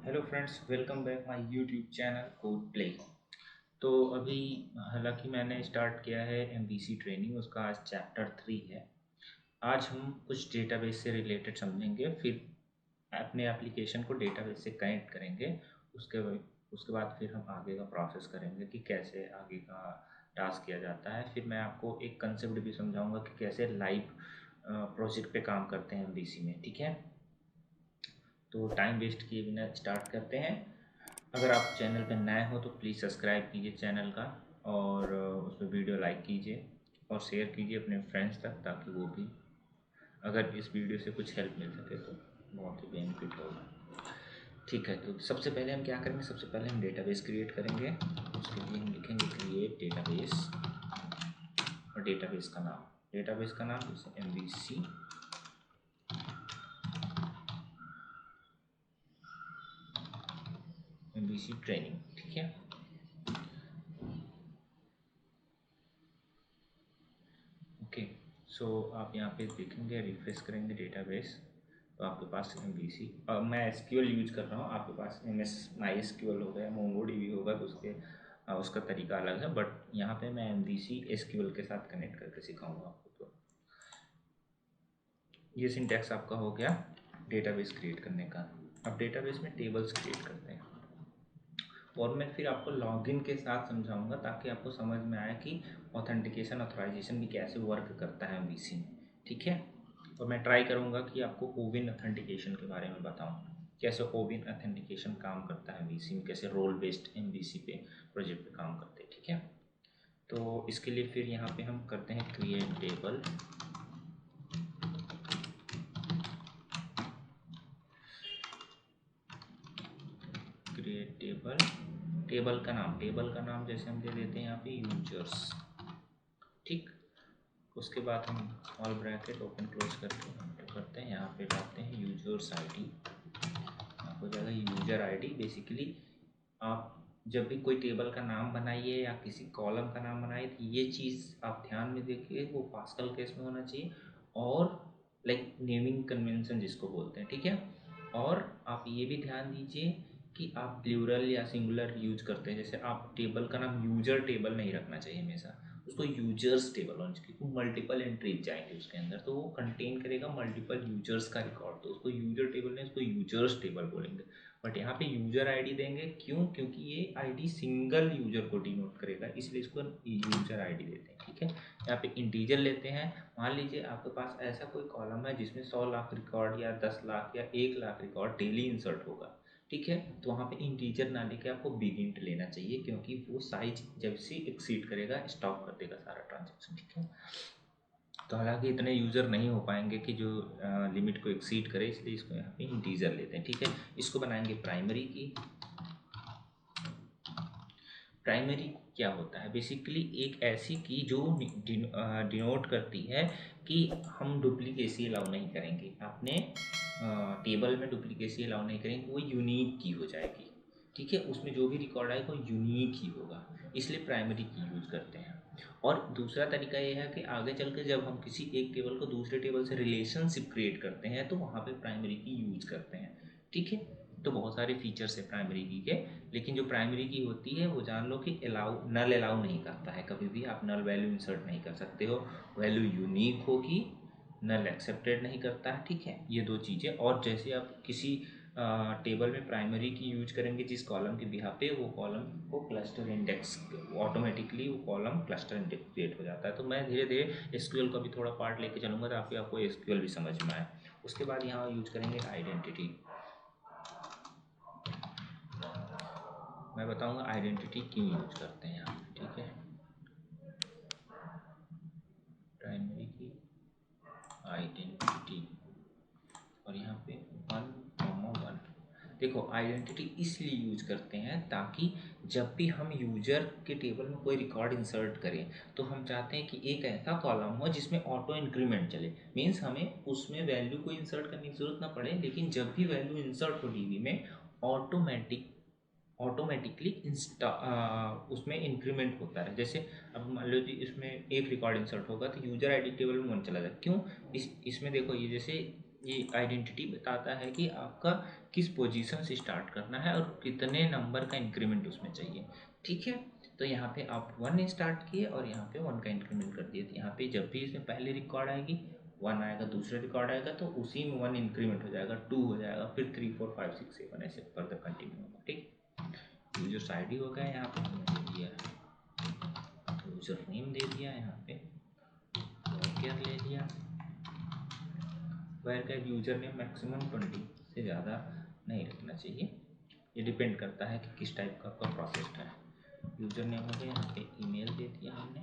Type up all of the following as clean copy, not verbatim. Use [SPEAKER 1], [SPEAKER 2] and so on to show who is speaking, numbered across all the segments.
[SPEAKER 1] Hello friends, welcome back my YouTube channel code play. तो अभी हालांकि मैंने स्टार्ट किया है एमवीसी ट्रेनिंग, उसका आज चैप्टर 3 है। आज हम कुछ डेटाबेस से रिलेटेड समझेंगे, फिर अपने एप्लीकेशन को डेटाबेस से कनेक्ट करेंगे। उसके उसके बाद फिर हम आगे का प्रोसेस करेंगे कि कैसे आगे का टास्क किया जाता है। फिर मैं आपको एक कंसेप्ट भी समझाऊंगा कि कैसे लाइव प्रोजेक्ट पे काम करते हैं एमवीसी में। ठीक है, तो टाइम वेस्ट किए बिना स्टार्ट करते हैं। अगर आप चैनल पर नए हो तो प्लीज़ सब्सक्राइब कीजिए चैनल का, और उस पर वीडियो लाइक कीजिए और शेयर कीजिए अपने फ्रेंड्स तक, ताकि वो भी अगर इस वीडियो से कुछ हेल्प मिल सके तो बहुत ही बेनिफिट होगा। ठीक है, तो सबसे पहले हम क्या करेंगे, सबसे पहले हम डेटाबेस क्रिएट करेंगे। उसके लिए हम लिखेंगे क्रिएट डेटाबेस और डेटाबेस का नाम जैसे एमवीसी ट्रेनिंग। ठीक है, ओके। सो आप यहाँ पे देखेंगे, रिफ्रेश करेंगे डेटाबेस, तो आपके पास एम बी सी, मैं एसक्यूएल यूज कर रहा हूँ। आपके पास एम एस माई एसक्यूएल होगा या मोंगोडी भी होगा, तो उसका तरीका अलग है। बट यहाँ पे मैं एम बी सी एसक्यूएल के साथ कनेक्ट करके सिखाऊंगा आपको। तो ये सिंटैक्स आपका हो गया डेटाबेस क्रिएट करने का। अब डेटाबेस में टेबल्स क्रिएट करते हैं, और मैं फिर आपको लॉगिन के साथ समझाऊंगा ताकि आपको समझ में आए कि ऑथेंटिकेशन ऑथराइजेशन भी कैसे वर्क करता है एमवीसी में। ठीक है, और मैं ट्राई करूंगा कि आपको ओविन ऑथेंटिकेशन के बारे में बताऊं, कैसे ओविन ऑथेंटिकेशन काम करता है एमवीसी में, कैसे रोल बेस्ड एमवीसी पे प्रोजेक्ट पे काम करते हैं। ठीक है, तो इसके लिए फिर यहाँ पे हम करते हैं क्रिएट टेबल। क्रिएट टेबल का नाम जैसे हम दे देते हैं यहाँ पे यूजर्स। ठीक, उसके बाद हम स्मॉल ब्रैकेट ओपन क्लोज करके एंटर करते हैं। यहाँ पे डालते हैं यूजर्स आईडी। आपको जाएगा यूजर आईडी। बेसिकली आप जब भी कोई टेबल का नाम बनाइए या किसी कॉलम का नाम बनाइए, तो ये चीज़ आप ध्यान में देखिए, वो पास्कल केस में होना चाहिए, और लाइक नेमिंग कन्वेंशन जिसको बोलते हैं। ठीक है, और आप ये भी ध्यान दीजिए कि आप प्लूरल या सिंगुलर यूज करते हैं। जैसे आप टेबल का नाम यूजर टेबल नहीं रखना चाहिए हमेशा, उसको यूजर्स टेबल होना चाहिए, क्योंकि मल्टीपल एंट्रीज जाएंगे उसके अंदर, तो वो कंटेन करेगा मल्टीपल यूजर्स का रिकॉर्ड। तो उसको यूजर टेबल नहीं, उसको यूजर्स टेबल बोलेंगे। बट यहाँ पे यूजर आईडी देंगे, क्यों? क्योंकि ये आईडी सिंगल यूजर को डिनोट करेगा, इसलिए इसको यूजर आईडी देते हैं। ठीक है, यहाँ पे इंटीजर लेते हैं। मान लीजिए आपके पास ऐसा कोई कॉलम है जिसमें 100 लाख रिकॉर्ड या 10 लाख या 1 लाख रिकॉर्ड डेली इंसर्ट होगा। ठीक है, तो वहाँ पे इंटीजर ना लेके आपको बिग इंट लेना चाहिए, क्योंकि वो साइज जब से एक्सीड करेगा स्टॉप कर देगा सारा ट्रांजेक्शन। ठीक है, तो हालांकि इतने यूज़र नहीं हो पाएंगे कि जो लिमिट को एक्सीड करे, इसलिए इसको यहाँ पे इंटीजर लेते हैं। ठीक है, इसको बनाएंगे प्राइमरी की। प्राइमरी क्या होता है? बेसिकली एक ऐसी की जो डिनोट करती है कि हम डुप्लीकेसी अलाउ नहीं करेंगे, अपने टेबल में डुप्लीकेसी अलाउ नहीं करेंगे, वो यूनिक की हो जाएगी। ठीक है, उसमें जो भी रिकॉर्ड आएगा वो यूनिक ही होगा, इसलिए प्राइमरी की यूज़ करते हैं। और दूसरा तरीका ये है कि आगे चल के जब हम किसी एक टेबल को दूसरे टेबल से रिलेशनशिप क्रिएट करते हैं, तो वहाँ पे प्राइमरी की यूज करते हैं। ठीक है, तो बहुत सारे फीचर्स है प्राइमरी की के, लेकिन जो प्राइमरी की होती है वो जान लो कि नल अलाउ नहीं करता है। कभी भी आप नल वैल्यू इंसर्ट नहीं कर सकते हो, वैल्यू यूनिक होगी, नल एक्सेप्टेड नहीं करता है। ठीक है, ये दो चीज़ें। और जैसे आप किसी टेबल में प्राइमरी की यूज करेंगे जिस कॉलम के बिहाफ पे, वो कॉलम को क्लस्टर इंडेक्स, ऑटोमेटिकली वो कॉलम क्लस्टर इंडेक्स क्रिएट हो जाता है। तो मैं धीरे धीरे एसक्यूएल का भी थोड़ा पार्ट लेके चलूँगा ताकि आपको एसक्यूएल भी समझ में आए। उसके बाद यहाँ यूज करेंगे आइडेंटिटी। मैं बताऊँगा आइडेंटिटी क्यों यूज करते हैं यहाँ। ठीक है, प्राइमरी की आइडेंटिटी, और यहाँ पे 1,1। देखो, आइडेंटिटी इसलिए यूज करते हैं ताकि जब भी हम यूजर के टेबल में कोई रिकॉर्ड इंसर्ट करें, तो हम चाहते हैं कि एक ऐसा कॉलम हो जिसमें ऑटो इंक्रीमेंट चले। मीन्स हमें उसमें वैल्यू को इंसर्ट करने की जरूरत ना पड़े, लेकिन जब भी वैल्यू इंसर्ट हो डीबी में, ऑटोमेटिकली उसमें इंक्रीमेंट होता है। जैसे अब मान लो जी इसमें एक रिकॉर्ड इंसर्ट होगा तो यूजर आईडी टेबल में 1 चला जाए। क्यों? इसमें देखो, ये जैसे ये आइडेंटिटी बताता है कि आपका किस पोजीशन से स्टार्ट करना है और कितने नंबर का इंक्रीमेंट उसमें चाहिए। ठीक है, तो यहाँ पे आप 1 स्टार्ट किए और यहाँ पे 1 का इंक्रीमेंट कर दिए। तो यहाँ पे जब भी इसमें पहले रिकॉर्ड आएगी 1 आएगा, दूसरा रिकॉर्ड आएगा तो उसी में 1 इंक्रीमेंट हो जाएगा, 2 हो जाएगा, फिर 3 4 5 6 7 ऐसे फर्दर कंटिन्यू होगा। ठीक, यूजर्स आईडी हो गया, यहाँ पे हमने दे दिया यूजर नेम, दे दिया यहाँ पे वर्कर ले लिया। वायर का यूजर नेम मैक्सिमम 20 से ज़्यादा नहीं रखना चाहिए, ये डिपेंड करता है कि किस टाइप का आपका प्रोसेस है। यूजर नेम हो गया, यहाँ पे ईमेल दे दिया हमने।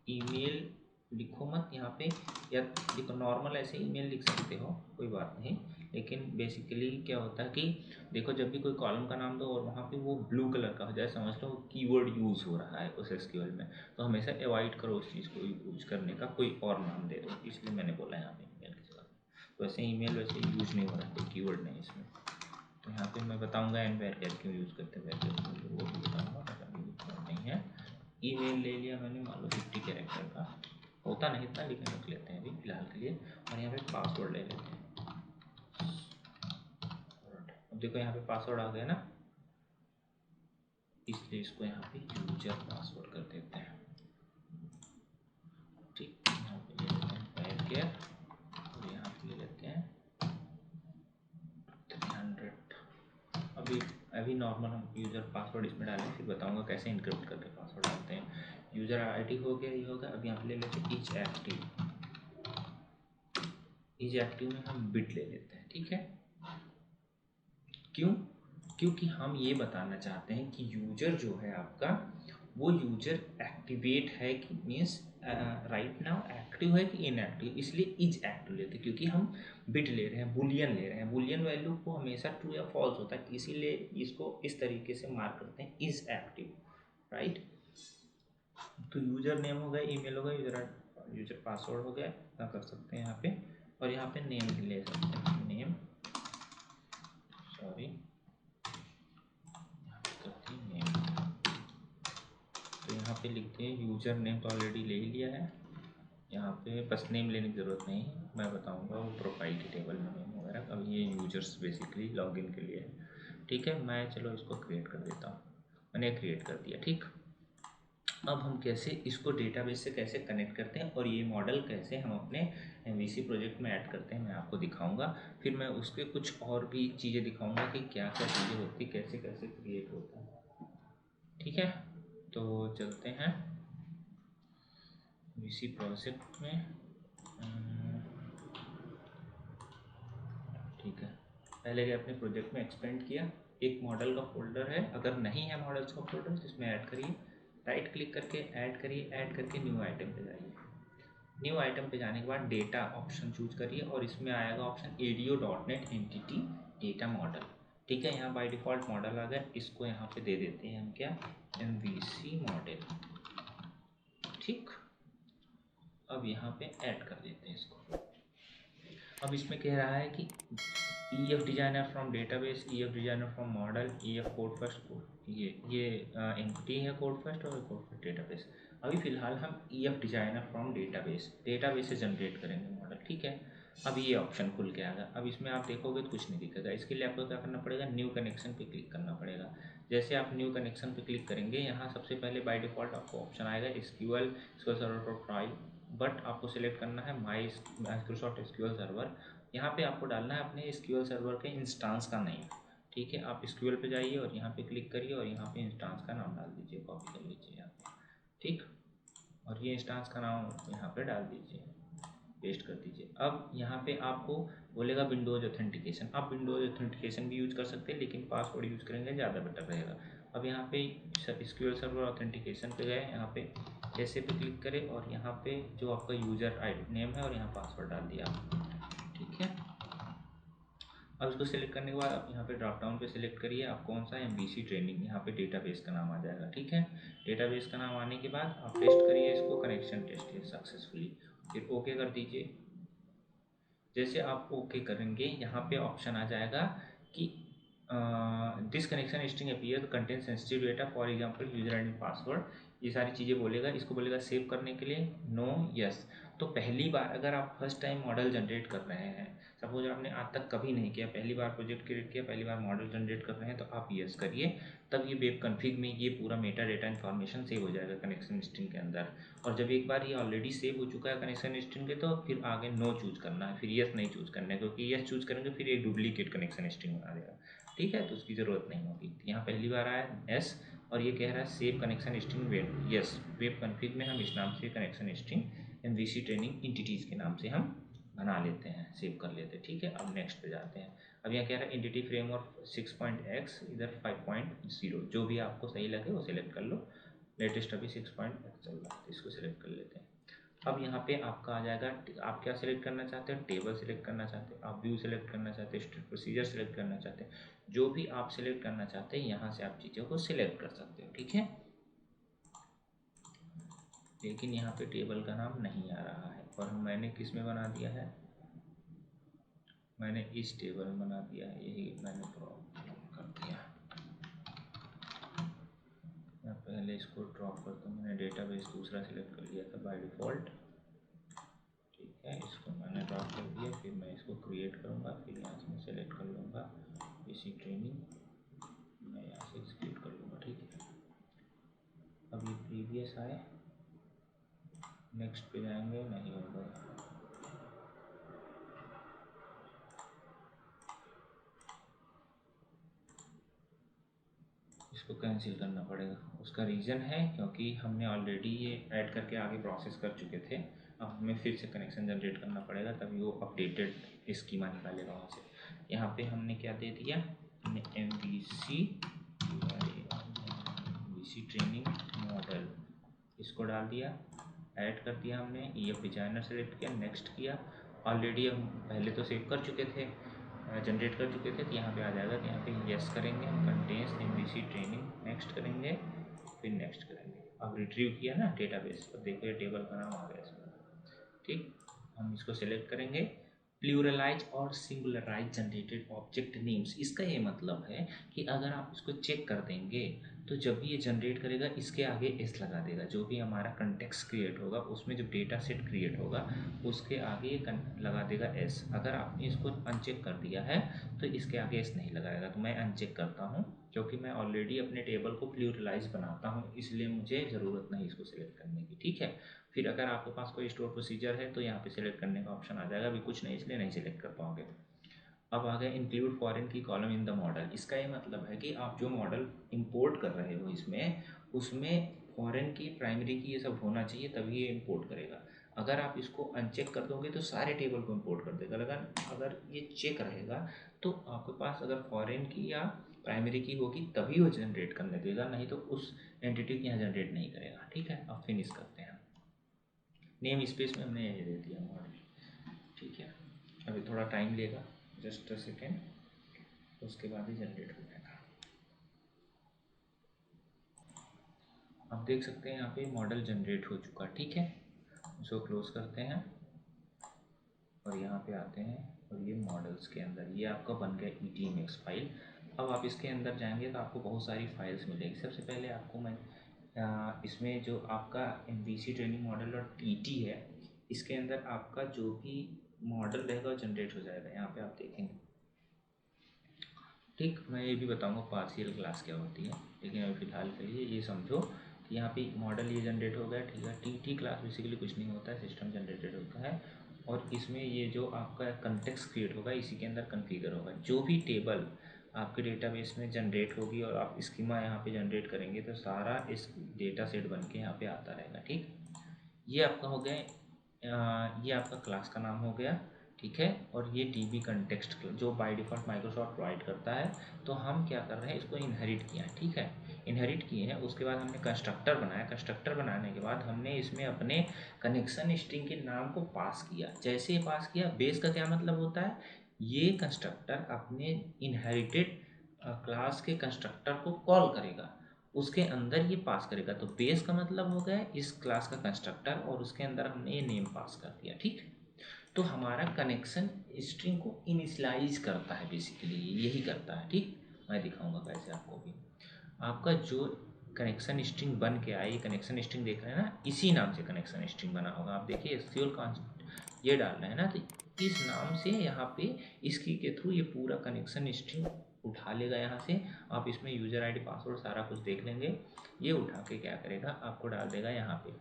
[SPEAKER 1] ईमेल लिखो मत यहाँ पे, या देखो नॉर्मल ऐसे ईमेल लिख सकते हो, कोई बात नहीं, लेकिन बेसिकली क्या होता है कि देखो जब भी कोई कॉलम का नाम दो और वहाँ पे वो ब्लू कलर का हो जाए, समझ लो कीवर्ड यूज़ हो रहा है उस एसक्यूएल में, तो हमेशा अवॉइड करो उस चीज़ को यूज करने का, कोई और नाम दे दो, इसलिए मैंने बोला यहाँ पे ईमेल के साथ। वैसे ईमेल वैसे यूज नहीं हो रहा है, कोई कीवर्ड नहीं इसमें। तो यहाँ पे मैं बताऊँगा एंड वेयर क्यों यूज़ करते हैं, वो भी बताऊँगा, नहीं है। ईमेल ले लिया मैंने, मान लो 50 कैरेक्टर का, होता नहीं इतना लेकिन रख लेते हैं अभी फिलहाल के लिए। और यहाँ पे पासवर्ड ले लेते हैं। अब देखो यहाँ पे पासवर्ड आ गया ना, इसलिए इसको यहाँ पे यूजर पासवर्ड कर देते हैं। ठीक, यहाँ पे ले लेते हैं वेयर और यहाँ पे ले लेते हैं 300। अभी नॉर्मल हम यूज़र पासवर्ड इसमें डालें, फिर बताऊंगा कैसे इनक्रिप्ट करके पासवर्ड डालते हैं। यूज़र आईडी हो गया, ये होगा। अब यहाँ पे ले लेते हैं ईच एक्टिव। ईच एक्टिव में हम बिट ले लेते हैं। ठीक है, क्यों? क्योंकि हम ये बताना चाहते हैं कि यूजर जो है आपका, वो यूजर एक्टिवेट है कि मीन्स राइट नाउ एक्टिव है कि इनएक्टिव, इसलिए इज एक्टिव लेते हैं, क्योंकि हम बिट ले रहे हैं, बुलियन ले रहे हैं। बुलियन वैल्यू को हमेशा ट्रू या फॉल्स होता है, इसीलिए इसको इस तरीके से मार्क करते हैं इज एक्टिव, राइट। तो यूजर नेम हो गया, ईमेल हो गया, यूजर पासवर्ड हो गया, क्या कर सकते हैं यहाँ पे, और यहाँ पे नेम भी ले सकते हैं, नेम, सॉरी तो यहाँ पे लिखते हैं यूज़र नेम, तो ऑलरेडी ले ही लिया है। यहाँ पे बस नेम लेने की ज़रूरत नहीं है, मैं बताऊँगा वो प्रोफाइल के टेबल में नेम वगैरह। अब ये यूजर्स बेसिकली लॉगिन के लिए है। ठीक है, मैं चलो इसको क्रिएट कर देता हूँ, मैंने क्रिएट कर दिया। ठीक, अब हम कैसे इसको डेटाबेस से कैसे कनेक्ट करते हैं और ये मॉडल कैसे हम अपने MVC प्रोजेक्ट में ऐड करते हैं, मैं आपको दिखाऊंगा। फिर मैं उसके कुछ और भी चीज़ें दिखाऊंगा कि क्या क्या चीज़ें होती, कैसे कैसे क्रिएट होता है। ठीक है, तो चलते हैं MVC प्रोजेक्ट में। ठीक है, पहले गए अपने प्रोजेक्ट में, एक्सपेंड किया, एक मॉडल का फोल्डर है, अगर नहीं है मॉडल्स का फोल्डर तो इसमें ऐड करिए, राइट क्लिक करके ऐड करिए, ऐड करके न्यू आइटम पे जाइए। न्यू आइटम पे जाने के बाद डेटा ऑप्शन चूज करिए और इसमें आएगा option ADO.NET entity data model. ठीक है, यहाँ बाय डिफ़ॉल्ट मॉडल आ गया, इसको यहाँ पे दे देते हैं हम क्या, MVC मॉडल। ठीक, अब यहाँ पे ऐड कर देते हैं इसको। अब इसमें कह रहा है कि EF designer from database, EF designer from model, EF code first, ये एंटिटी है कोड फर्स्ट और कोड फर्स्ट डेटाबेस। अभी फिलहाल हम EF डिजाइनर फ्रॉम डेटाबेस से जनरेट करेंगे मॉडल। ठीक है, अब ये ऑप्शन खुल के आएगा। अब इसमें आप देखोगे तो कुछ नहीं दिखेगा, इसके लिए आपको क्या करना पड़ेगा, न्यू कनेक्शन पे क्लिक करना पड़ेगा। जैसे आप न्यू कनेक्शन पे क्लिक करेंगे, यहाँ सबसे पहले बाय डिफ़ॉल्ट आपको ऑप्शन आएगा SQL सर्वर प्रोफाइल, बट आपको सिलेक्ट करना है माइक्रोसॉफ्ट SQL सर्वर। यहाँ पे आपको डालना है अपने SQL सर्वर के इंस्टांस का नेम। ठीक है, आप SQL पे जाइए और यहाँ पे क्लिक करिए और यहाँ पे इंस्टांस का नाम डाल दीजिए, कॉपी कर लीजिए यहाँ पे। ठीक, और ये इंस्टांस का नाम यहाँ पे डाल दीजिए, पेस्ट कर दीजिए। अब यहाँ पे आपको बोलेगा विंडोज ऑथेंटिकेशन, आप विंडोज ऑथेंटिकेशन भी यूज़ कर सकते हैं, लेकिन पासवर्ड यूज़ करेंगे ज़्यादा बेटर रहेगा। अब यहाँ पे SQL सर्वर ऑथेंटिकेशन पे गए, यहाँ पे ऐसे पे क्लिक करें और यहाँ पे जो आपका यूज़र ID नेम है और यहाँ पासवर्ड डाल दिया। ठीक है, अब इसको सिलेक्ट करने के बाद आप यहाँ पे ड्रॉप डाउन पे सिलेक्ट करिए आप कौन सा MVC ट्रेनिंग, यहाँ पे डेटाबेस का नाम आ जाएगा। ठीक है, डेटाबेस का नाम आने के बाद आप टेस्ट करिए इसको, कनेक्शन टेस्ट है सक्सेसफुली, फिर ओके कर दीजिए। जैसे आप ओके करेंगे, यहाँ पे ऑप्शन आ जाएगा कि this connection string appear contain sensitive data, for example user ID password, ये सारी चीज़ें बोलेगा। इसको बोलेगा सेव करने के लिए नो यस। तो पहली बार अगर आप फर्स्ट टाइम मॉडल जनरेट कर रहे हैं, सपोज आपने आज तक कभी नहीं किया, पहली बार प्रोजेक्ट क्रिएट किया, पहली बार मॉडल जनरेट कर रहे हैं, तो आप यस करिए, तब ये वेब कॉन्फ़िग में ये पूरा मेटा डेटा इन्फॉर्मेशन सेव हो जाएगा कनेक्शन स्ट्रिंग के अंदर। और जब एक बार ये ऑलरेडी सेव हो चुका है कनेक्शन स्ट्रिंग के, तो फिर आगे नो चूज करना है, फिर यस नहीं चूज करना है, क्योंकि यस चूज करेंगे फिर एक डुप्लीकेट कनेक्शन स्ट्रिंग बना देगा। ठीक है, तो उसकी ज़रूरत नहीं होगी। यहाँ पहली बार आया एस और ये कह रहा है save connection string web, yes web config में हम इस नाम से connection string MVC training entities के नाम से हम बना लेते हैं, सेव कर लेते हैं। ठीक है, अब नेक्स्ट पे जाते हैं। अब यहाँ कह रहा है एंटिटी फ्रेमवर्क 6.x इधर 5.0, जो भी आपको सही लगे वो सिलेक्ट कर लो। लेटेस्ट अभी 6.x चल रहा है, तो इसको सिलेक्ट कर लेते हैं। अब यहाँ पे आपका आ जाएगा, आप क्या सिलेक्ट करना चाहते हैं, टेबल सिलेक्ट करना चाहते हैं, आप व्यू सिलेक्ट करना चाहते हैं, स्टेट प्रोसीजर सिलेक्ट करना चाहते हैं, जो भी आप सिलेक्ट करना चाहते हैं यहाँ से आप चीज़ों को सिलेक्ट कर सकते हो। ठीक है, लेकिन यहाँ पे टेबल का नाम नहीं आ रहा है, और मैंने किस में बना दिया है, मैंने इस टेबल में बना दिया है, यही मैंने प्रॉब्लम कर दिया। मैं पहले इसको ड्रॉप करता हूँ, मैंने डेटाबेस दूसरा सिलेक्ट कर लिया था बाय डिफ़ॉल्ट। ठीक है, इसको मैंने ड्रॉप कर दिया, फिर मैं इसको क्रिएट करूँगा, फिर यहाँ से मैं सेलेक्ट कर लूँगा इसी ट्रेनिंग, मैं यहाँ से एग्जीक्यूट कर लूँगा। ठीक है, अब ये प्रीवियस आए, नेक्स्ट पे जाएंगे, नहीं होगा, इसको कैंसिल करना पड़ेगा। उसका रीज़न है क्योंकि हमने ऑलरेडी ये ऐड करके आगे प्रोसेस कर चुके थे, अब हमें फिर से कनेक्शन जनरेट करना पड़ेगा, तभी वो अपडेटेड स्कीमा निकालेगा वहाँ से। यहाँ पे हमने क्या दे दिया, हमने MVC ट्रेनिंग मॉडल इसको डाल दिया, ऐड कर दिया हमने, ये डिजाइनर सेलेक्ट किया, नेक्स्ट किया। ऑलरेडी हम पहले तो सेव कर चुके थे, जनरेट कर चुके थे, तो यहाँ पे आ जाएगा, तो यहाँ पे यस करेंगे, कंटेन्स MVC ट्रेनिंग, नेक्स्ट करेंगे, फिर नेक्स्ट करेंगे। अब रिट्रीव किया ना डेटाबेस, अब देखो ये टेबल का नाम आ गया इसमें। ठीक, हम इसको सेलेक्ट करेंगे, प्लूरलाइज और सिंगुलराइज जनरेटेड ऑब्जेक्ट नेम्स। इसका ये मतलब है कि अगर आप इसको चेक कर देंगे तो जब भी ये जनरेट करेगा इसके आगे एस लगा देगा, जो भी हमारा कंटेक्स्ट क्रिएट होगा उसमें जो डेटा सेट क्रिएट होगा उसके आगे ये लगा देगा एस। अगर आपने इसको अनचेक कर दिया है तो इसके आगे एस नहीं लगाएगा। तो मैं अनचेक करता हूँ, क्योंकि मैं ऑलरेडी अपने टेबल को प्लूरलाइज बनाता हूँ, इसलिए मुझे ज़रूरत नहीं इसको सिलेक्ट करने की। ठीक है, फिर अगर आपके पास कोई स्टोर प्रोसीजर है तो यहाँ पे सिलेक्ट करने का ऑप्शन आ जाएगा, अभी कुछ नहीं इसलिए नहीं सिलेक्ट कर पाओगे। अब आ गया इंक्लूड फॉरेन की कॉलम इन द मॉडल। इसका ये मतलब है कि आप जो मॉडल इंपोर्ट कर रहे हो इसमें, उसमें फॉरेन की, प्राइमरी की, ये सब होना चाहिए, तभी ये इंपोर्ट करेगा। अगर आप इसको अनचेक कर दोगे तो सारे टेबल को इंपोर्ट कर देगा। अगर ये चेक रहेगा तो आपके पास अगर फॉरेन की या प्राइमरी की होगी तभी वो जनरेट करने देगा, नहीं तो उस एंटिटी की यहाँ जनरेट नहीं करेगा। ठीक है, अब फिनिश करते हैं। नेम स्पेस में हमने ये दे दिया मॉडल। ठीक है, अभी थोड़ा टाइम लेगा, जस्ट अ सेकेंड, उसके बाद ही जनरेट हो जाएगा। आप देख सकते हैं यहाँ पे मॉडल जनरेट हो चुका। ठीक है, इसको क्लोज करते हैं और यहाँ पे आते हैं, और ये मॉडल्स के अंदर ये आपका बन गया ETMX फाइल। अब आप इसके अंदर जाएंगे तो आपको बहुत सारी फाइल्स मिलेगी। सबसे पहले आपको मैं इसमें जो आपका MVC ट्रेनिंग मॉडल और TT है, इसके अंदर आपका जो भी मॉडल रहेगा वो जनरेट हो जाएगा। यहाँ पे आप देखेंगे। ठीक, मैं ये भी बताऊंगा पार्शियल क्लास क्या होती है, लेकिन अभी फ़िलहाल के लिए ये समझो कि यहाँ पे मॉडल ये जनरेट हो गया। ठीक है, TT क्लास बेसिकली कुछ नहीं होता है, सिस्टम जनरेटेड होता है, और इसमें ये जो आपका कंटेक्स्ट क्रिएट होगा इसी के अंदर कन्फिगर होगा। जो भी टेबल आपके डेटाबेस में जनरेट होगी और आप स्कीमा यहाँ पे जनरेट करेंगे तो सारा इस डेटा सेट बन के यहाँ पे आता रहेगा। ठीक, ये आपका हो गया, ये आपका क्लास का नाम हो गया। ठीक है, और ये DB कंटेक्स्ट जो बाय डिफ़ॉल्ट माइक्रोसॉफ्ट प्रोवाइड करता है। तो हम क्या कर रहे हैं, इसको इनहेरिट किया है। ठीक है, इनहेरिट किए हैं, उसके बाद हमने कंस्ट्रक्टर बनाया। कंस्ट्रक्टर बनाने के बाद हमने इसमें अपने कनेक्शन स्ट्रिंग के नाम को पास किया। जैसे ही पास किया, बेस का क्या मतलब होता है, ये कंस्ट्रक्टर अपने इनहेरिटेड क्लास के कंस्ट्रक्टर को कॉल करेगा, उसके अंदर ये पास करेगा। तो बेस का मतलब हो गया इस क्लास का कंस्ट्रक्टर, और उसके अंदर हमने ये नेम पास कर दिया। ठीक, तो हमारा कनेक्शन स्ट्रिंग को इनिशियलाइज करता है, बेसिकली यही करता है। ठीक, मैं दिखाऊंगा कैसे आपको भी। आपका जो कनेक्शन स्ट्रिंग बन के आए, ये कनेक्शन स्ट्रिंग देख रहे हैं ना, इसी नाम से कनेक्शन स्ट्रिंग बना होगा। आप देखिए SQL ये डाल रहे हैं ना, तो इस नाम से यहाँ पे इसकी के थ्रू ये पूरा कनेक्शन स्ट्रिंग उठा लेगा। यहाँ से आप इसमें यूज़र आईडी पासवर्ड सारा कुछ देख लेंगे। ये उठा के क्या करेगा, आपको डाल देगा यहाँ पे,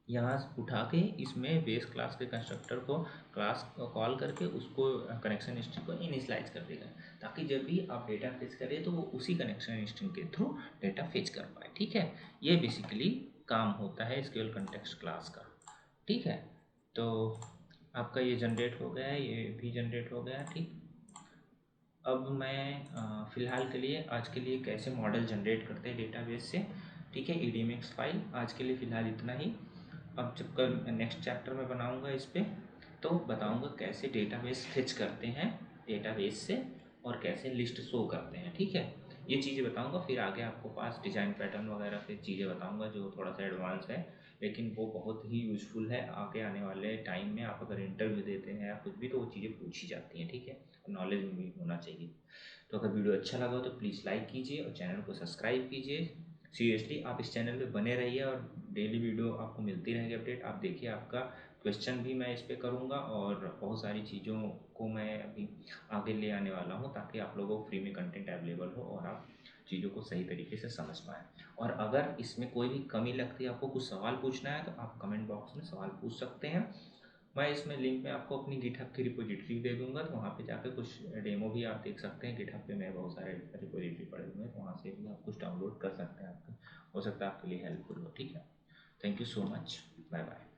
[SPEAKER 1] यहाँ उठा के इसमें बेस क्लास के कंस्ट्रक्टर को क्लास कॉल करके उसको कनेक्शन स्ट्रिंग को इनिशियलाइज कर देगा, ताकि जब भी आप डेटा फेच करें तो वो उसी कनेक्शन स्ट्रिंग के थ्रू डेटा फेच कर पाए। ठीक है, ये बेसिकली काम होता है एसक्यूएल कॉन्टेक्स्ट क्लास का। ठीक है, तो आपका ये जनरेट हो गया है, ये भी जनरेट हो गया। ठीक, अब मैं फ़िलहाल के लिए आज के लिए कैसे मॉडल जनरेट करते हैं डेटाबेस से, ठीक है, EDMX फाइल आज के लिए फ़िलहाल इतना ही। अब जब कल नेक्स्ट चैप्टर में बनाऊंगा इस पर, तो बताऊंगा कैसे डेटाबेस फेच करते हैं डेटाबेस से और कैसे लिस्ट शो करते हैं। ठीक है, ये चीज़ें बताऊंगा। फिर आगे आपको पास डिज़ाइन पैटर्न वगैरह फिर चीज़ें बताऊंगा जो थोड़ा सा एडवांस है, लेकिन वो बहुत ही यूज़फुल है। आगे आने वाले टाइम में आप अगर इंटरव्यू देते हैं या कुछ भी, तो वो चीज़ें पूछी जाती हैं। ठीक है, नॉलेज में भी होना चाहिए। तो अगर वीडियो अच्छा लगा हो तो प्लीज़ लाइक कीजिए और चैनल को सब्सक्राइब कीजिए। सीरियसली आप इस चैनल पे बने रहिए और डेली वीडियो आपको मिलती रहेगी अपडेट। आप देखिए, आपका क्वेश्चन भी मैं इस पर करूँगा और बहुत सारी चीज़ों को मैं अभी आगे ले आने वाला हूँ, ताकि आप लोगों को फ्री में कंटेंट अवेलेबल हो और आप चीज़ों को सही तरीके से समझ पाएँ। और अगर इसमें कोई भी कमी लगती है, आपको कुछ सवाल पूछना है, तो आप कमेंट बॉक्स में सवाल पूछ सकते हैं। मैं इसमें लिंक में आपको अपनी गिटहब की रिपोजिटरी दे दूंगा, तो वहाँ पे जाकर कुछ डेमो भी आप देख सकते हैं। गिटहब पे मेरे बहुत सारे रिपोजिटरी पड़े हुए हैं, तो वहाँ से भी आप कुछ डाउनलोड कर सकते हैं। आपका हो सकता है आपके लिए हेल्पफुल हो। ठीक है, thank you so much, bye bye.